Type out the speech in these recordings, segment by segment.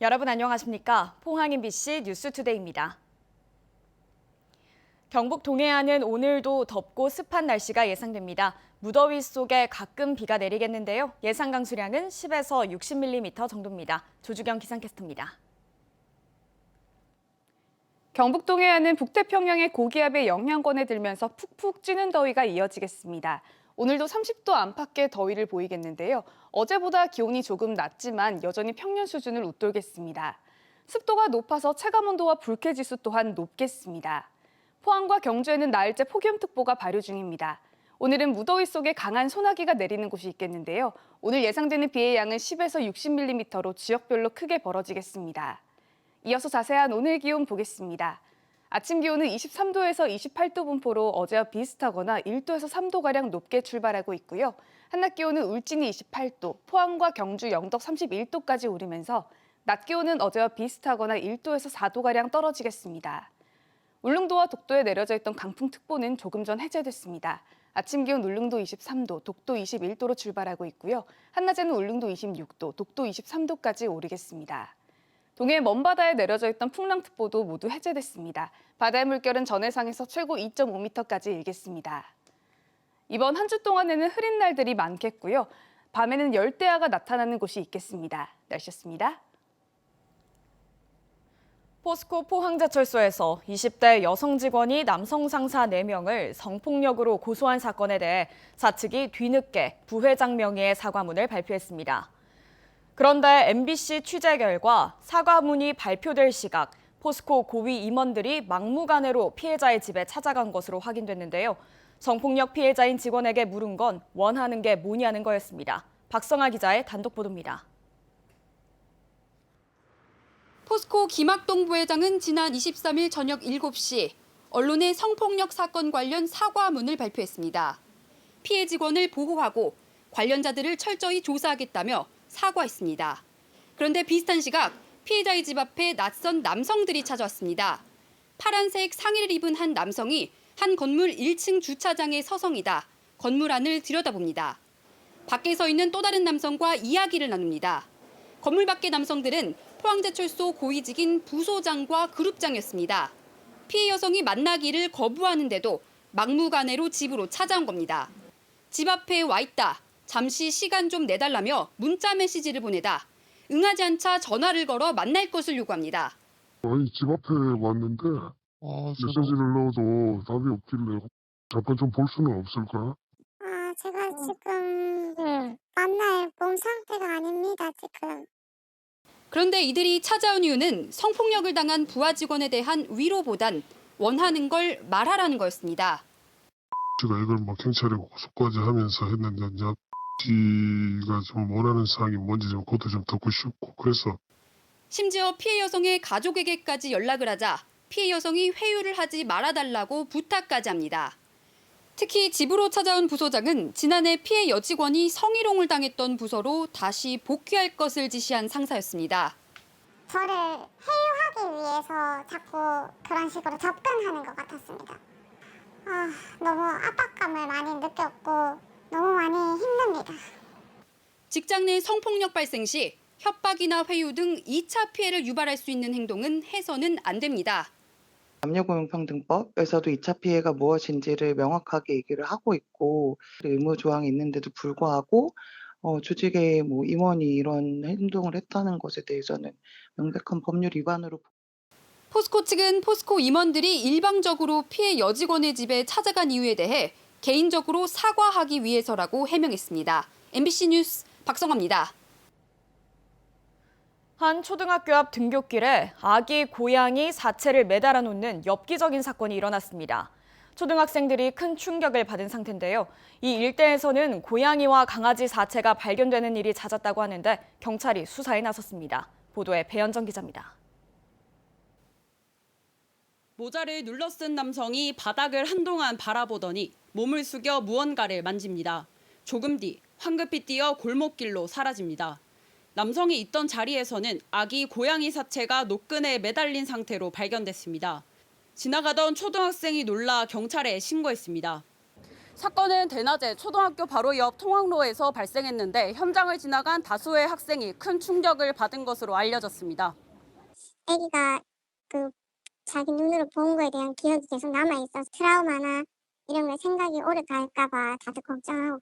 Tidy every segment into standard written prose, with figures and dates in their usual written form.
여러분 안녕하십니까? 포항 MBC 뉴스투데이입니다. 경북 동해안은 오늘도 덥고 습한 날씨가 예상됩니다. 무더위 속에 가끔 비가 내리겠는데요. 예상 강수량은 10에서 60mm 정도입니다. 조주경 기상캐스터입니다. 경북 동해안은 북태평양의 고기압의 영향권에 들면서 푹푹 찌는 더위가 이어지겠습니다. 오늘도 30도 안팎의 더위를 보이겠는데요. 어제보다 기온이 조금 낮지만 여전히 평년 수준을 웃돌겠습니다. 습도가 높아서 체감온도와 불쾌지수 또한 높겠습니다. 포항과 경주에는 나흘째 폭염특보가 발효 중입니다. 오늘은 무더위 속에 강한 소나기가 내리는 곳이 있겠는데요. 오늘 예상되는 비의 양은 10에서 60mm로 지역별로 크게 벌어지겠습니다. 이어서 자세한 오늘 기온 보겠습니다. 아침 기온은 23도에서 28도 분포로 어제와 비슷하거나 1도에서 3도가량 높게 출발하고 있고요. 한낮 기온은 울진이 28도, 포항과 경주, 영덕 31도까지 오르면서 낮 기온은 어제와 비슷하거나 1도에서 4도가량 떨어지겠습니다. 울릉도와 독도에 내려져 있던 강풍특보는 조금 전 해제됐습니다. 아침 기온 울릉도 23도, 독도 21도로 출발하고 있고요. 한낮에는 울릉도 26도, 독도 23도까지 오르겠습니다. 동해 먼바다에 내려져 있던 풍랑특보도 모두 해제됐습니다. 바다의 물결은 전해상에서 최고 2.5m까지 일겠습니다. 이번 한 주 동안에는 흐린 날들이 많겠고요. 밤에는 열대야가 나타나는 곳이 있겠습니다. 날씨였습니다. 포스코 포항제철소에서 20대 여성 직원이 남성 상사 4명을 성폭력으로 고소한 사건에 대해 사측이 뒤늦게 부회장 명의의 사과문을 발표했습니다. 그런데 MBC 취재 결과 사과문이 발표될 시각 포스코 고위 임원들이 막무가내로 피해자의 집에 찾아간 것으로 확인됐는데요. 성폭력 피해자인 직원에게 물은 건 원하는 게 뭐냐는 거였습니다. 박성아 기자의 단독 보도입니다. 포스코 김학동 부회장은 지난 23일 저녁 7시 언론에 성폭력 사건 관련 사과문을 발표했습니다. 피해 직원을 보호하고 관련자들을 철저히 조사하겠다며 사과했습니다. 그런데 비슷한 시각 피해자의 집 앞에 낯선 남성들이 찾아왔습니다. 파란색 상의를 입은 한 남성이 한 건물 1층 주차장에 서성이다 건물 안을 들여다봅니다. 밖에 서 있는 또 다른 남성과 이야기를 나눕니다. 건물 밖의 남성들은 포항제철소 고위직인 부소장과 그룹장이었습니다. 피해 여성이 만나기를 거부하는데도 막무가내로 집으로 찾아온 겁니다. 집 앞에 와 있다. 잠시 시간 좀 내달라며 문자 메시지를 보내다 응하지 않자 전화를 걸어 만날 것을 요구합니다. 아니, 집 앞에 왔는데 메시지를 넣어도 답이 없길래 잠깐 좀 볼 수는 없을까? 제가 지금 만날 몸 상태가 아닙니다, 지금. 그런데 이들이 찾아온 이유는 성폭력을 당한 부하 직원에 대한 위로보단 원하는 걸 말하라는 거였습니다. 제가 이걸 막 경찰에 고소까지 하면서 했는데 이제 지가 좀 원하는 사항이 뭔지 좀 그것도 좀 듣고 싶고 그래서 심지어 피해 여성의 가족에게까지 연락을 하자 피해 여성이 회유를 하지 말아달라고 부탁까지 합니다. 특히 집으로 찾아온 부소장은 지난해 피해 여직원이 성희롱을 당했던 부서로 다시 복귀할 것을 지시한 상사였습니다. 저를 해유하기 위해서 자꾸 그런 식으로 접근하는 것 같았습니다. 너무 압박감을 많이 느꼈고 너무 많이 힘듭니다. 직장 내 성폭력 발생 시 협박이나 회유 등 2차 피해를 유발할 수 있는 행동은 해서는 안 됩니다. 남녀고용평등법에서도 2차 피해가 무엇인지를 명확하게 얘기를 하고 있고 의무 조항이 있는데도 불구하고 조직의 임원이 이런 행동을 했다는 것에 대해서는 명백한 법률 위반으로. 포스코 측은 포스코 임원들이 일방적으로 피해 여직원의 집에 찾아간 이유에 대해 개인적으로 사과하기 위해서라고 해명했습니다. MBC 뉴스 박성아입니다. 한 초등학교 앞 등굣길에 아기 고양이 사체를 매달아 놓는 엽기적인 사건이 일어났습니다. 초등학생들이 큰 충격을 받은 상태인데요. 이 일대에서는 고양이와 강아지 사체가 발견되는 일이 잦았다고 하는데 경찰이 수사에 나섰습니다. 보도에 배현정 기자입니다. 모자를 눌러쓴 남성이 바닥을 한동안 바라보더니 몸을 숙여 무언가를 만집니다. 조금 뒤 황급히 뛰어 골목길로 사라집니다. 남성이 있던 자리에서는 아기 고양이 사체가 노끈에 매달린 상태로 발견됐습니다. 지나가던 초등학생이 놀라 경찰에 신고했습니다. 사건은 대낮에 초등학교 바로 옆 통학로에서 발생했는데 현장을 지나간 다수의 학생이 큰 충격을 받은 것으로 알려졌습니다. 아기가 자기 눈으로 본 거에 대한 기억이 계속 남아있어서 트라우마나 이런 거 생각이 오래 갈까 봐 다들 걱정하고.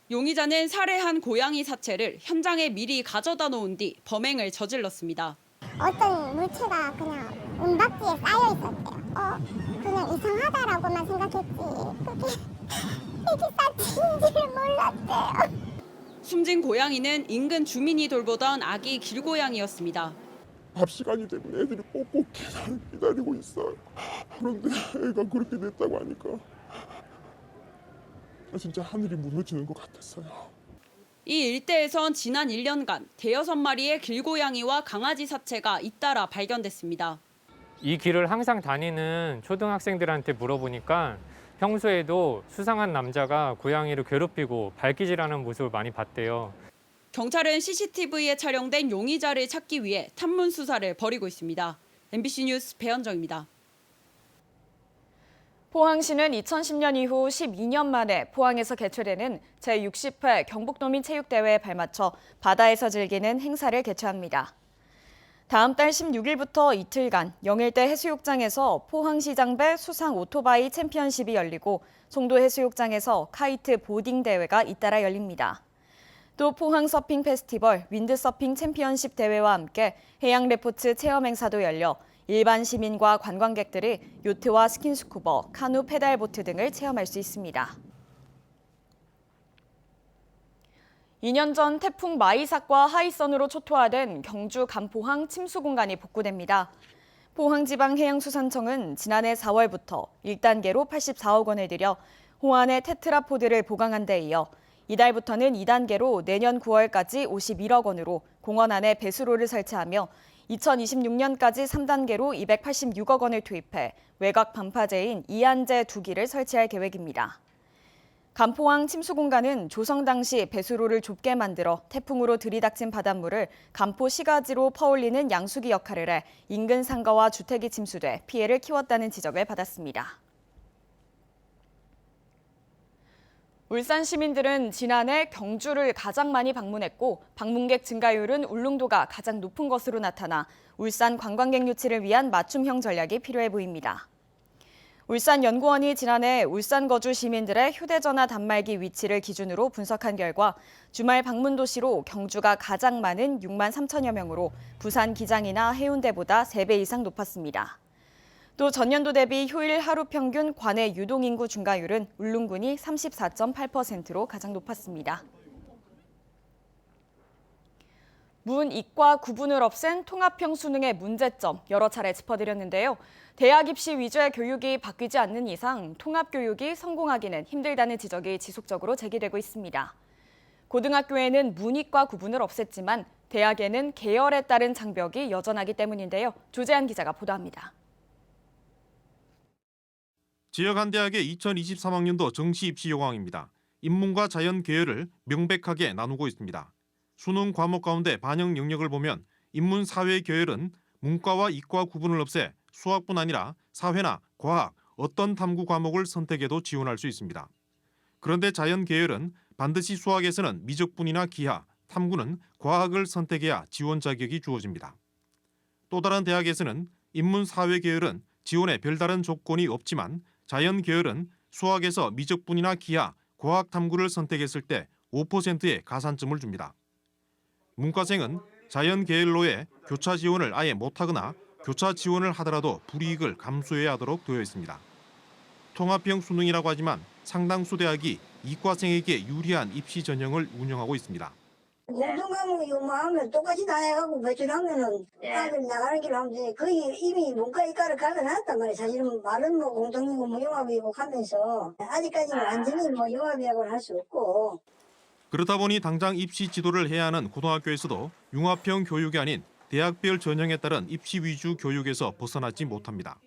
용의자는 살해한 고양이 사체를 현장에 미리 가져다 놓은 뒤 범행을 저질렀습니다. 어떤 물체가 그냥 은박지에 쌓여 있었대요. 그냥 이상하다라고만 생각했지. 이게 사치인지를 몰랐대요. 숨진 고양이는 인근 주민이 돌보던 아기 길고양이였습니다. 밥 시간이 되면 애들이 꼭꼭 기다리고 있어요. 그런데 애가 그렇게 됐다고 하니까 진짜 하늘이 무너지는 것 같았어요. 이 일대에선 지난 1년간 대여섯 마리의 길고양이와 강아지 사체가 잇따라 발견됐습니다. 이 길을 항상 다니는 초등학생들한테 물어보니까 평소에도 수상한 남자가 고양이를 괴롭히고 발기질하는 모습을 많이 봤대요. 경찰은 CCTV에 촬영된 용의자를 찾기 위해 탐문 수사를 벌이고 있습니다. MBC 뉴스 배현정입니다. 포항시는 2010년 이후 12년 만에 포항에서 개최되는 제60회 경북도민체육대회에 발맞춰 바다에서 즐기는 행사를 개최합니다. 다음 달 16일부터 이틀간 영일대 해수욕장에서 포항시장배 수상 오토바이 챔피언십이 열리고 송도 해수욕장에서 카이트 보딩 대회가 잇따라 열립니다. 또 포항 서핑 페스티벌 윈드서핑 챔피언십 대회와 함께 해양 레포츠 체험 행사도 열려 일반 시민과 관광객들이 요트와 스킨스쿠버, 카누 페달보트 등을 체험할 수 있습니다. 2년 전 태풍 마이삭과 하이선으로 초토화된 경주 간포항 침수공간이 복구됩니다. 포항지방해양수산청은 지난해 4월부터 1단계로 84억 원을 들여 호안의 테트라포드를 보강한 데 이어 이달부터는 2단계로 내년 9월까지 51억 원으로 공원 안에 배수로를 설치하며 2026년까지 3단계로 286억 원을 투입해 외곽 반파제인 이안제 2기를 설치할 계획입니다. 간포항 침수공간은 조성 당시 배수로를 좁게 만들어 태풍으로 들이닥친 바닷물을 간포 시가지로 퍼올리는 양수기 역할을 해 인근 상가와 주택이 침수돼 피해를 키웠다는 지적을 받았습니다. 울산 시민들은 지난해 경주를 가장 많이 방문했고 방문객 증가율은 울릉도가 가장 높은 것으로 나타나 울산 관광객 유치를 위한 맞춤형 전략이 필요해 보입니다. 울산연구원이 지난해 울산 거주 시민들의 휴대전화 단말기 위치를 기준으로 분석한 결과 주말 방문 도시로 경주가 가장 많은 6만 3천여 명으로 부산 기장이나 해운대보다 3배 이상 높았습니다. 또 전년도 대비 휴일 하루 평균 관외 유동인구 증가율은 울릉군이 34.8%로 가장 높았습니다. 문, 이과 구분을 없앤 통합형 수능의 문제점 여러 차례 짚어드렸는데요. 대학 입시 위주의 교육이 바뀌지 않는 이상 통합교육이 성공하기는 힘들다는 지적이 지속적으로 제기되고 있습니다. 고등학교에는 문이과 구분을 없앴지만 대학에는 계열에 따른 장벽이 여전하기 때문인데요. 조재한 기자가 보도합니다. 지역 한 대학의 2023학년도 정시 입시 요강입니다. 인문과 자연 계열을 명백하게 나누고 있습니다. 수능 과목 가운데 반영 영역을 보면 인문 사회 계열은 문과와 이과 구분을 없애 수학뿐 아니라 사회나 과학, 어떤 탐구 과목을 선택해도 지원할 수 있습니다. 그런데 자연 계열은 반드시 수학에서는 미적분이나 기하, 탐구는 과학을 선택해야 지원 자격이 주어집니다. 또 다른 대학에서는 인문 사회 계열은 지원에 별다른 조건이 없지만 자연 계열은 수학에서 미적분이나 기하, 과학 탐구를 선택했을 때 5%의 가산점을 줍니다. 문과생은 자연 계열로의 교차 지원을 아예 못하거나 교차 지원을 하더라도 불이익을 감수해야 하도록 되어 있습니다. 통합형 수능이라고 하지만 상당수 대학이 이과생에게 유리한 입시 전형을 운영하고 있습니다. 공통 과목이 하면 똑같이 다 해가고 배출하면은 아들 나가는 길 하면 돼. 거의 이미 문과 이과를 갈라놨단 말이야. 사실은 말은 공통이고 융합이고 하면서 아직까지는 완전히 융합이라고는 할 수 없고. 그렇다 보니 당장 입시 지도를 해야 하는 고등학교에서도 융합형 교육이 아닌 대학별 전형에 따른 입시 위주 교육에서 벗어나지 못합니다.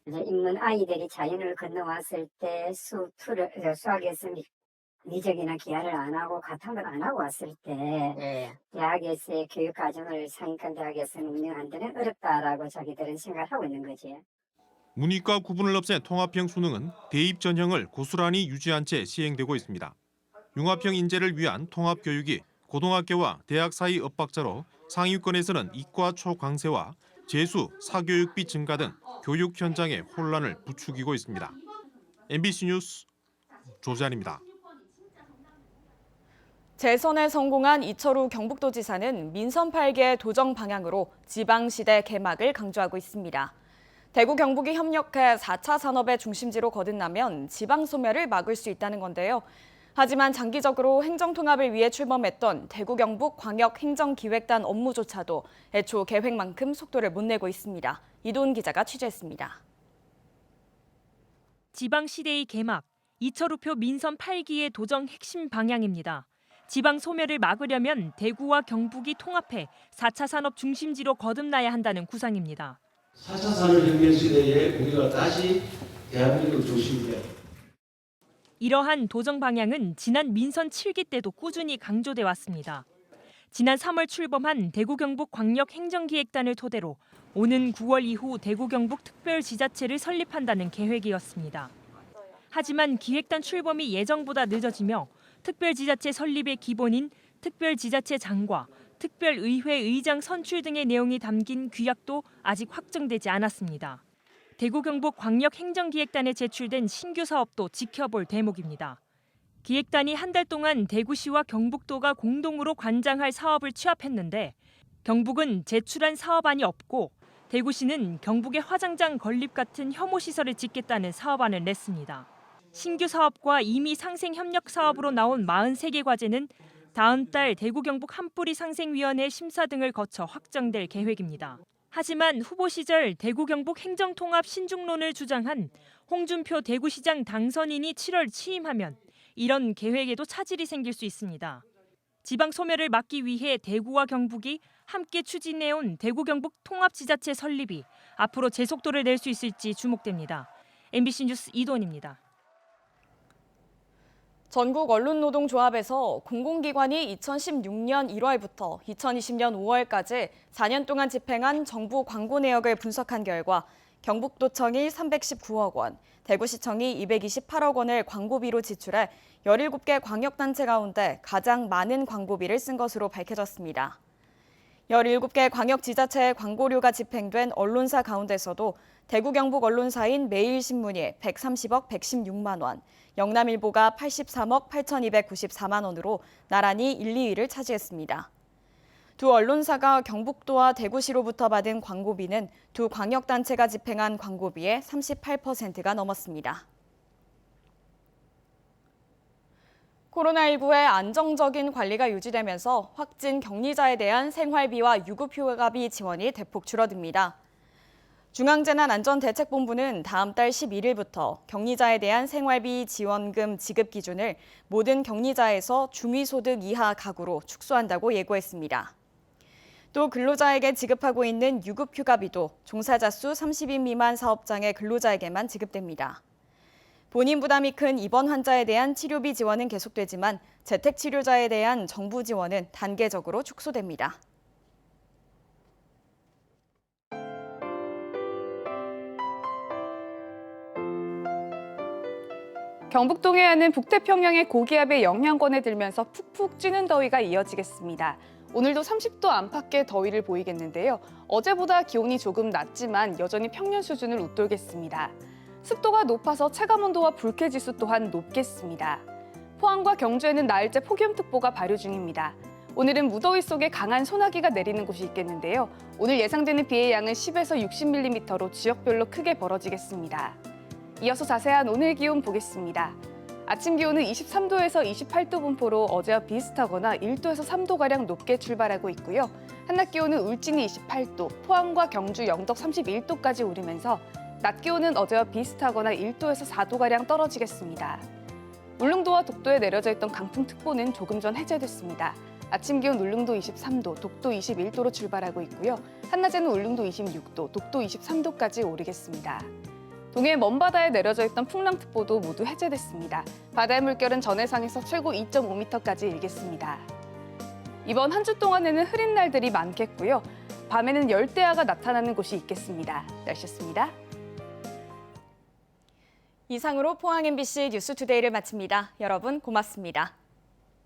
인문 아이들이 자연을 건너왔을 때 수학에서 미적이나 기하를 안 하고 같은 걸 안 하고 왔을 때 대학에서의 교육 과정을 상위권 대학에서는 운영하는 데는 어렵다라고 자기들은 생각하고 있는 거지. 문이과 구분을 없앤 통합형 수능은 대입 전형을 고스란히 유지한 채 시행되고 있습니다. 융합형 인재를 위한 통합교육이 고등학교와 대학 사이 엇박자로 상위권에서는 이과 초강세와 재수, 사교육비 증가 등 교육 현장의 혼란을 부추기고 있습니다. MBC 뉴스 조재환입니다. 재선에 성공한 이철우 경북도지사는 민선 8개 도정 방향으로 지방시대 개막을 강조하고 있습니다. 대구 경북이 협력해 4차 산업의 중심지로 거듭나면 지방 소멸을 막을 수 있다는 건데요. 하지만 장기적으로 행정통합을 위해 출범했던 대구 경북 광역행정기획단 업무조차도 애초 계획만큼 속도를 못 내고 있습니다. 이도훈 기자가 취재했습니다. 지방시대의 개막, 이철우표 민선 8기의 도정 핵심 방향입니다. 지방 소멸을 막으려면 대구와 경북이 통합해 4차 산업 중심지로 거듭나야 한다는 구상입니다. 4차 산업혁명 시대에 우리가 다시 대한민국 중심에 이러한 도정 방향은 지난 민선 7기 때도 꾸준히 강조돼 왔습니다. 지난 3월 출범한 대구 경북 광역행정기획단을 토대로 오는 9월 이후 대구 경북 특별지자체를 설립한다는 계획이었습니다. 하지만 기획단 출범이 예정보다 늦어지며 특별지자체 설립의 기본인 특별지자체장과 특별의회 의장 선출 등의 내용이 담긴 규약도 아직 확정되지 않았습니다. 대구 경북 광역행정기획단에 제출된 신규 사업도 지켜볼 대목입니다. 기획단이 한 달 동안 대구시와 경북도가 공동으로 관장할 사업을 취합했는데 경북은 제출한 사업안이 없고 대구시는 경북의 화장장 건립 같은 혐오 시설을 짓겠다는 사업안을 냈습니다. 신규 사업과 이미 상생 협력 사업으로 나온 43개 과제는 다음 달 대구 경북 한뿌리 상생위원회 심사 등을 거쳐 확정될 계획입니다. 하지만 후보 시절 대구 경북 행정통합 신중론을 주장한 홍준표 대구시장 당선인이 7월 취임하면 이런 계획에도 차질이 생길 수 있습니다. 지방 소멸을 막기 위해 대구와 경북이 함께 추진해온 대구 경북 통합지자체 설립이 앞으로 제속도를 낼 수 있을지 주목됩니다. MBC 뉴스 이도훈입니다. 전국 언론노동조합에서 공공기관이 2016년 1월부터 2020년 5월까지 4년 동안 집행한 정부 광고 내역을 분석한 결과 경북도청이 319억 원, 대구시청이 228억 원을 광고비로 지출해 17개 광역단체 가운데 가장 많은 광고비를 쓴 것으로 밝혀졌습니다. 17개 광역지자체의 광고료가 집행된 언론사 가운데서도 대구 경북 언론사인 매일신문이 130억 116만 원, 영남일보가 83억 8,294만 원으로 나란히 1, 2위를 차지했습니다. 두 언론사가 경북도와 대구시로부터 받은 광고비는 두 광역단체가 집행한 광고비의 38%가 넘었습니다. 코로나19의 안정적인 관리가 유지되면서 확진 격리자에 대한 생활비와 유급휴가비 지원이 대폭 줄어듭니다. 중앙재난안전대책본부는 다음 달 11일부터 격리자에 대한 생활비 지원금 지급 기준을 모든 격리자에서 중위소득 이하 가구로 축소한다고 예고했습니다. 또 근로자에게 지급하고 있는 유급휴가비도 종사자 수 30인 미만 사업장의 근로자에게만 지급됩니다. 본인 부담이 큰 입원 환자에 대한 치료비 지원은 계속되지만 재택치료자에 대한 정부 지원은 단계적으로 축소됩니다. 경북 동해안은 북태평양의 고기압의 영향권에 들면서 푹푹 찌는 더위가 이어지겠습니다. 오늘도 30도 안팎의 더위를 보이겠는데요. 어제보다 기온이 조금 낮지만 여전히 평년 수준을 웃돌겠습니다. 습도가 높아서 체감온도와 불쾌지수 또한 높겠습니다. 포항과 경주에는 나흘째 폭염특보가 발효 중입니다. 오늘은 무더위 속에 강한 소나기가 내리는 곳이 있겠는데요. 오늘 예상되는 비의 양은 10에서 60mm로 지역별로 크게 벌어지겠습니다. 이어서 자세한 오늘 기온 보겠습니다. 아침 기온은 23도에서 28도 분포로 어제와 비슷하거나 1도에서 3도가량 높게 출발하고 있고요. 한낮 기온은 울진이 28도, 포항과 경주, 영덕 31도까지 오르면서 낮 기온은 어제와 비슷하거나 1도에서 4도가량 떨어지겠습니다. 울릉도와 독도에 내려져 있던 강풍특보는 조금 전 해제됐습니다. 아침 기온 울릉도 23도, 독도 21도로 출발하고 있고요. 한낮에는 울릉도 26도, 독도 23도까지 오르겠습니다. 동해 먼바다에 내려져 있던 풍랑특보도 모두 해제됐습니다. 바다의 물결은 전해상에서 최고 2.5m까지 일겠습니다. 이번 한 주 동안에는 흐린 날들이 많겠고요. 밤에는 열대야가 나타나는 곳이 있겠습니다. 날씨였습니다. 이상으로 포항 MBC 뉴스투데이를 마칩니다. 여러분 고맙습니다.